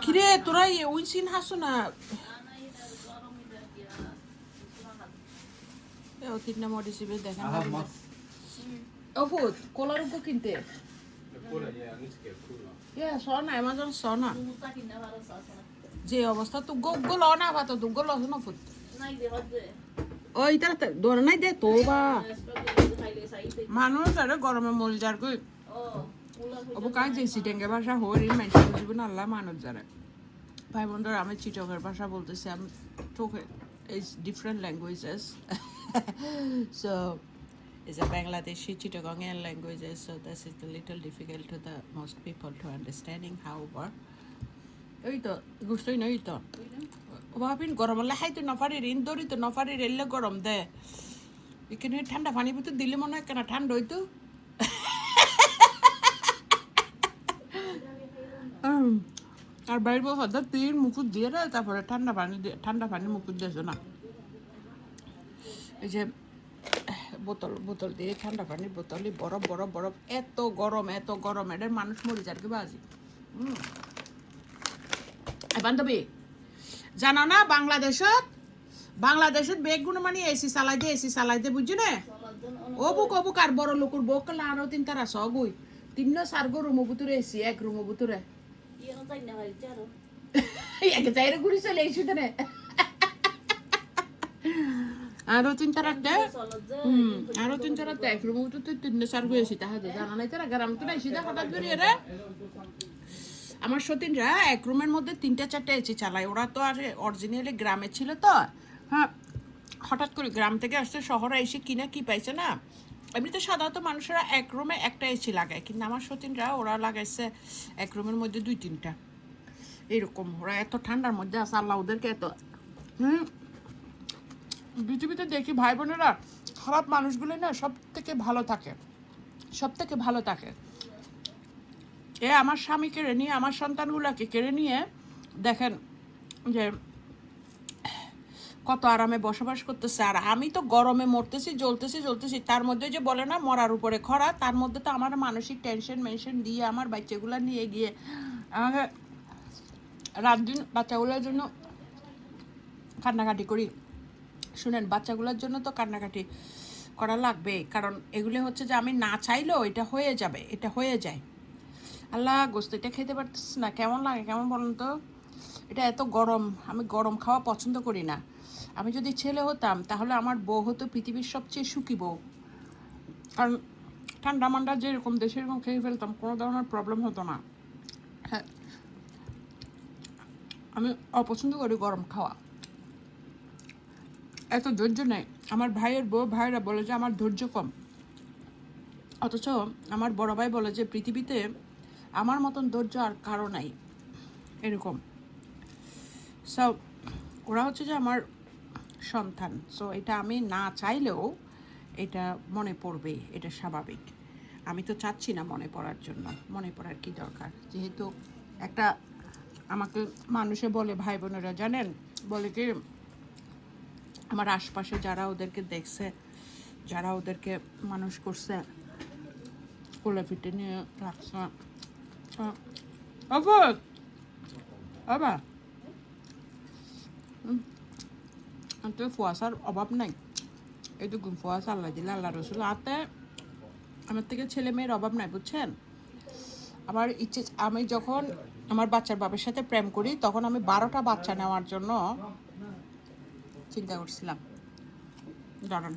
কিরে তোরা ওই সিন হাসো না ও তিনটা মডিসিবে দেখেন অফুত কোলার উপর কিনতে সনা অ্যামাজন সনা যে অবস্থা তো গোল না বা তো গোল না ফুট ওই তার দৌড় নাই দে তো বা মানুষ আরে গরমে মল যার কই অবু কাজ যেছি ডেঙ্গে ভাষা হরি মেনশন জীবন আল্লাহ মানুষ যারা ভাই বোনরা আমি চিটকের ভাষা বলতেছি আমি চোখে is different languages so it's a Bangladeshi Chittagonian languages so this is a little difficult to the most people to understanding however এই তো গুস্তই নই তো ভাবিন গরম হলে হাই তো নফারি ঋণ দড়ি তো নফারি রেললে গরম দে এখানে ঠান্ডা পানি ভিতর দিলে মনে হয় কেন ঠান্ডা হইতো আর বাইরে হঠাৎ তিন মুকুট দিয়ে রে তারপরে ঠান্ডা পানি মুকুট দিয়েছো না এই যে বোতল দিয়ে ঠান্ডা পানির বোতলে বরফ এত গরম এটার মানুষ মরে যার কি বাজি বান্ধবী জানো না বাংলাদেশত বেগুন মানে এসি চালাই দে বুঝছি না অবুক আর বড় লোকের বউক আরো তিন তারা সগুই তিন চার গো রুমো ভিতরে এসি এক রুমো ভিতরে চাইরে ঘুরি চলে এসি তো আরো তিন চার এক রুমো ভিতরে তিন চার গো এসি তাহলে জানা নাই তারা গ্রাম তো এসি দা হঠাৎ করে রে আমার সতীনরা এক রুমের মধ্যে 3-4টা এসি চালায় ওরা তো আর অরিজিনালি গ্রামে ছিল তো হ্যাঁ হঠাৎ করে গ্রাম থেকে আসতে শহরে এসে কিনা কি পাইছে না এমনিতে সাধারণত মানুষেরা এক রুমে একটা এসি লাগায় কিন্তু আমার সতীনরা ওরা লাগাইছে এক রুমের মধ্যে 2-3টা এরকম ওরা এত ঠান্ডার মধ্যে আছে আল্লাহ ওদেরকে এত পৃথিবীতে দেখি ভাই বোনেরা খারাপ মানুষগুলো না সব থেকে ভালো থাকে আমার স্বামী কেড়ে নিয়ে আমার সন্তানগুলোকে কেড়ে নিয়ে দেখেন যে কত আরামে বসবাস করতেছে আর আমি তো গরমে মরতেছি জ্বলতেছি তার মধ্যে যে বলে না মরার উপরে খরা তার মধ্যে তো আমার মানসিক টেনশন দিয়ে আমার বাচ্চাগুলো নিয়ে গিয়ে আমাকে রাত দিন বাচ্চাগুলোর জন্য কান্নাকাটি করি শুনেন বাচ্চাগুলোর জন্য তো কান্নাকাটি করা লাগবে কারণ এগুলো হচ্ছে যে আমি না চাইলেও এটা হয়ে যায় আল্লাহ গোস্ত এটা খেতে পারতেছি না কেমন লাগে কেমন বলুন তো এটা এত গরম আমি গরম খাওয়া পছন্দ করি না আমি যদি ছেলে হতাম তাহলে আমার বউ হতো পৃথিবীর সবচেয়ে সুখী বউ কারণ ঠান্ডা মান্ডা যেরকম দেশে এরকম খেয়ে ফেলতাম কোনো ধরনের প্রবলেম হতো না হ্যাঁ আমি অপছন্দ করি গরম খাওয়া এত ধৈর্য নেই আমার ভাইয়েরা বলে যে আমার ধৈর্য কম অথচ আমার বড় ভাই বলে যে পৃথিবীতে আমার মতন ধৈর্য আর কারো নাই এরকম সব ওরা হচ্ছে যে আমার সন্তান সো এটা আমি না চাইলেও এটা মনে পড়বে এটা স্বাভাবিক আমি তো চাচ্ছি না মনে পড়ার কি দরকার যেহেতু একটা আমাকে মানুষে বলে ভাই বোনেরা জানেন বলে কি আমার আশপাশে যারা ওদেরকে দেখছে যারা ওদেরকে মানুষ করছে কোলে পিঠে নিয়ে রাখছে বাবা তো ফুয়াশার অভাব নাই এইটুকু ফুয়াশা আল্লাহ দিলে আল্লাহ রসুল হাতে আমার থেকে ছেলে মেয়ের অভাব নাই বুঝছেন আমার ইচ্ছে আমি যখন আমার বাচ্চার বাবার সাথে প্রেম করি তখন আমি 12টা বাচ্চা নেওয়ার জন্য চিন্তা করছিলাম দাঁড়ান